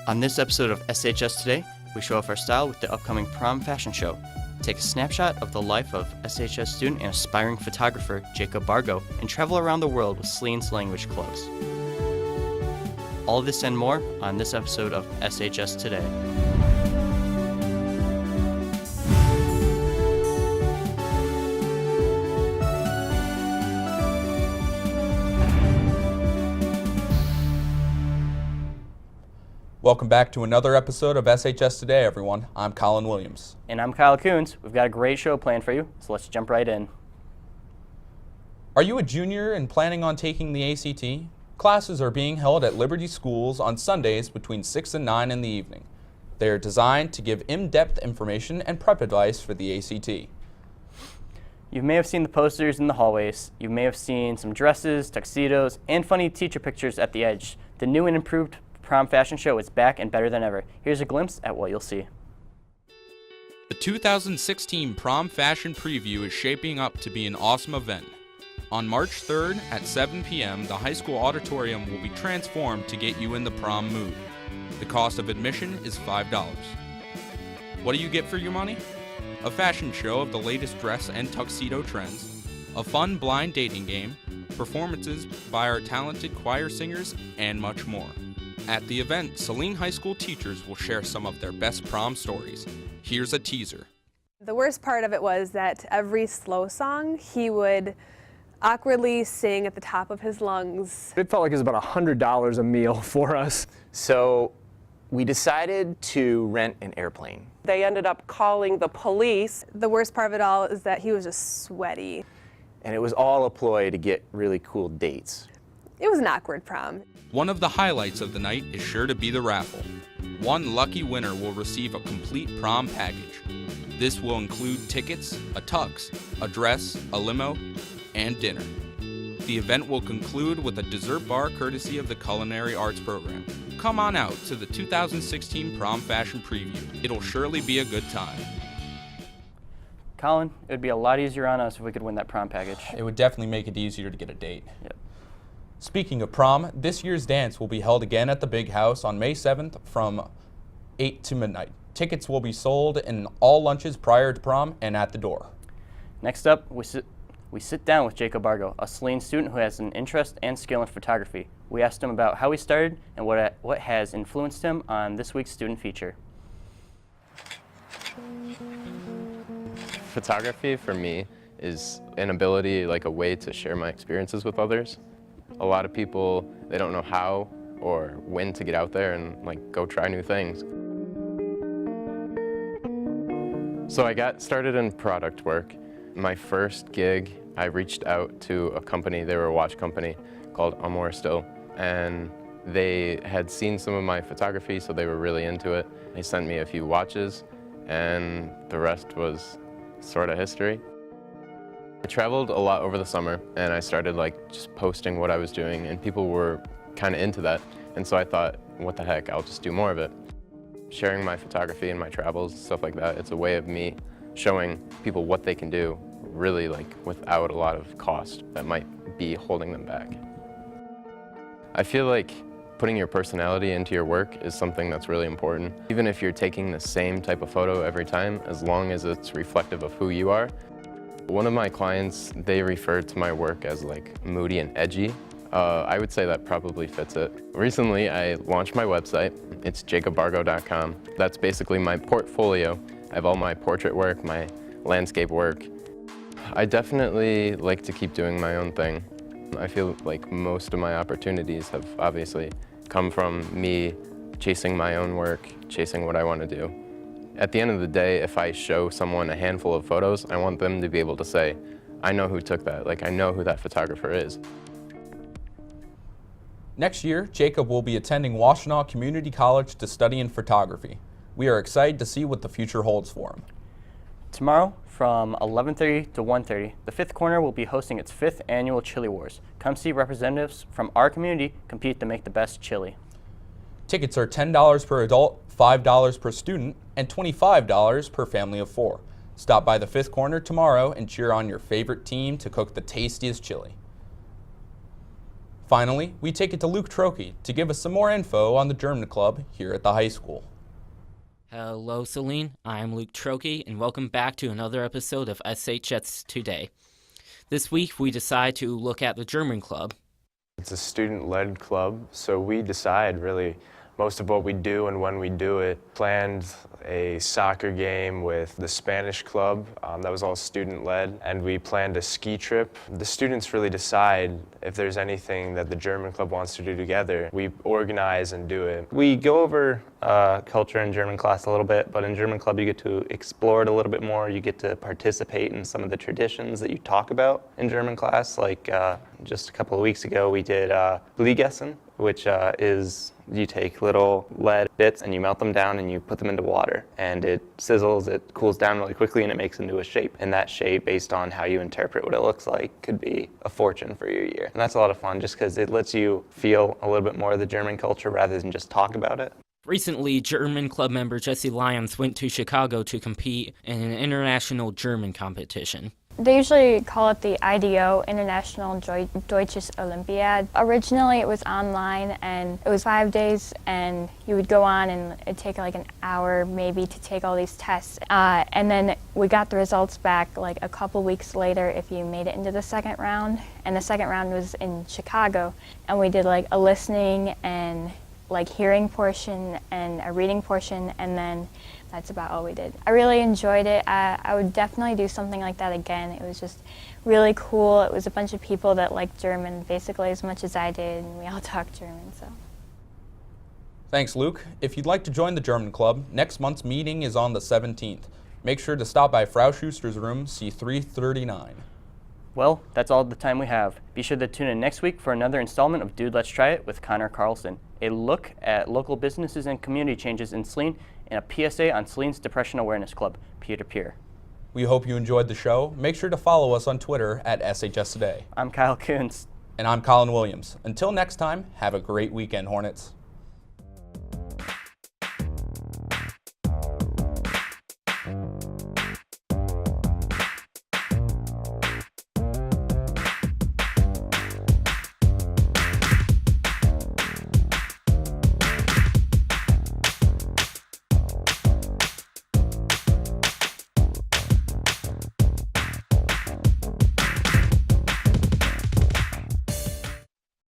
On this episode of SHS Today, we show off our style with the upcoming prom fashion show. Take a snapshot of the life of SHS student and aspiring photographer Jacob Bargo and travel around the world with Saline's language clothes. All this and more on this episode of SHS Today. Welcome back to another episode of SHS Today, everyone. I'm Collin Williams. And I'm Kuhns. We've got a great show planned for you, so let's jump right in. Are you a junior and planning on taking the ACT? Classes are being held at Liberty schools on Sundays between 6 and 9 in the evening. They are designed to give in-depth information and prep advice for the ACT. You may have seen the posters in the hallways. You may have seen some dresses, tuxedos, and funny teacher pictures at the edge. The new and improved prom fashion show is back and better than ever. Here's a glimpse at what you'll see. The 2016 Prom Fashion Preview is shaping up to be an awesome event. On March 3rd at 7 p.m., the high school auditorium will be transformed to get you in the prom mood. The cost of admission is $5. What do you get for your money? A fashion show of the latest dress and tuxedo trends, a fun blind dating game, performances by our talented choir singers, and much more. At the event, Saline High School teachers will share some of their best prom stories. Here's a teaser. The worst part of it was that every slow song he would awkwardly sing at the top of his lungs. It felt like it was about $100 a meal for us. So we decided to rent an airplane. They ended up calling the police. The worst part of it all is that he was just sweaty. And it was all a ploy to get really cool dates. It was an awkward prom. One of the highlights of the night is sure to be the raffle. One lucky winner will receive a complete prom package. This will include tickets, a tux, a dress, a limo, and dinner. The event will conclude with a dessert bar courtesy of the Culinary Arts program. Come on out to the 2016 Prom Fashion Preview. It'll surely be a good time. Collin, it would be a lot easier on us if we could win that prom package. It would definitely make it easier to get a date. Yep. Speaking of prom, this year's dance will be held again at the Big House on May 7th from 8 to midnight. Tickets will be sold in all lunches prior to prom and at the door. Next up, we sit down with Jacob Bargo, a Saline student who has an interest and skill in photography. We asked him about how he started and what has influenced him on this week's student feature. Photography for me is an ability, like a way to share my experiences with others. A lot of people, they don't know how or when to get out there and go try new things. So I got started in product work. My first gig, I reached out to a company, they were a watch company called Amor Still, and they had seen some of my photography, so they were really into it. They sent me a few watches, and the rest was sort of history. I traveled a lot over the summer, and I started just posting what I was doing, and people were kind of into that. And so I thought, what the heck, I'll just do more of it. Sharing my photography and my travels, stuff like that, it's a way of me showing people what they can do, really without a lot of cost that might be holding them back. I feel like putting your personality into your work is something that's really important. Even if you're taking the same type of photo every time, as long as it's reflective of who you are. One of my clients, they referred to my work as moody and edgy. I would say that probably fits it. Recently, I launched my website. It's jacobbargo.com. That's basically my portfolio. I have all my portrait work, my landscape work. I definitely like to keep doing my own thing. I feel like most of my opportunities have obviously come from me chasing my own work, chasing what I want to do. At the end of the day, if I show someone a handful of photos, I want them to be able to say, I know who took that, I know who that photographer is. Next year, Jacob will be attending Washtenaw Community College to study in photography. We are excited to see what the future holds for him. Tomorrow, from 11:30 to 1:30, the Fifth Corner will be hosting its 5th annual Chili Wars. Come see representatives from our community compete to make the best chili. Tickets are $10 per adult, $5 per student, and $25 per family of 4. Stop by the Fifth Corner tomorrow and cheer on your favorite team to cook the tastiest chili. Finally, we take it to Luke Trokey to give us some more info on the German Club here at the high school. Hello, Saline. I'm Luke Trokey, and welcome back to another episode of SHS Today. This week, we decide to look at the German Club. It's a student-led club, so we decide really most of what we do and when we do it. Planned a soccer game with the Spanish club that was all student-led, and we planned a ski trip. The students really decide if there's anything that the German club wants to do together. We organize and do it. We go over culture in German class a little bit, but in German club you get to explore it a little bit more. You get to participate in some of the traditions that you talk about in German class. Like just a couple of weeks ago we did Bliegessen, which is you take little lead bits and you melt them down and you put them into water, and it sizzles, it cools down really quickly, and it makes into a shape. And that shape, based on how you interpret what it looks like, could be a fortune for your year. And that's a lot of fun just because it lets you feel a little bit more of the German culture rather than just talk about it. Recently, German club member Jesse Lyons went to Chicago to compete in an international German competition. They usually call it the IDO, International Deutsches Olympiad. Originally it was online, and it was 5 days, and you would go on and it'd take like an hour maybe to take all these tests. And then we got the results back like a couple weeks later if you made it into the second round. And the second round was in Chicago, and we did like a listening and like hearing portion and a reading portion, and then that's about all we did. I really enjoyed it. I would definitely do something like that again. It was just really cool. It was a bunch of people that liked German basically as much as I did, and we all talked German, so. Thanks, Luke. If you'd like to join the German Club, next month's meeting is on the 17th. Make sure to stop by Frau Schuster's room, C339. Well, that's all the time we have. Be sure to tune in next week for another installment of Dude, Let's Try It with Connor Carlson, a look at local businesses and community changes in Saline, and a PSA on Saline's Depression Awareness Club, peer-to-peer. We hope you enjoyed the show. Make sure to follow us on Twitter at SHS Today. I'm Kyle Kuhns. And I'm Collin Williams. Until next time, have a great weekend, Hornets.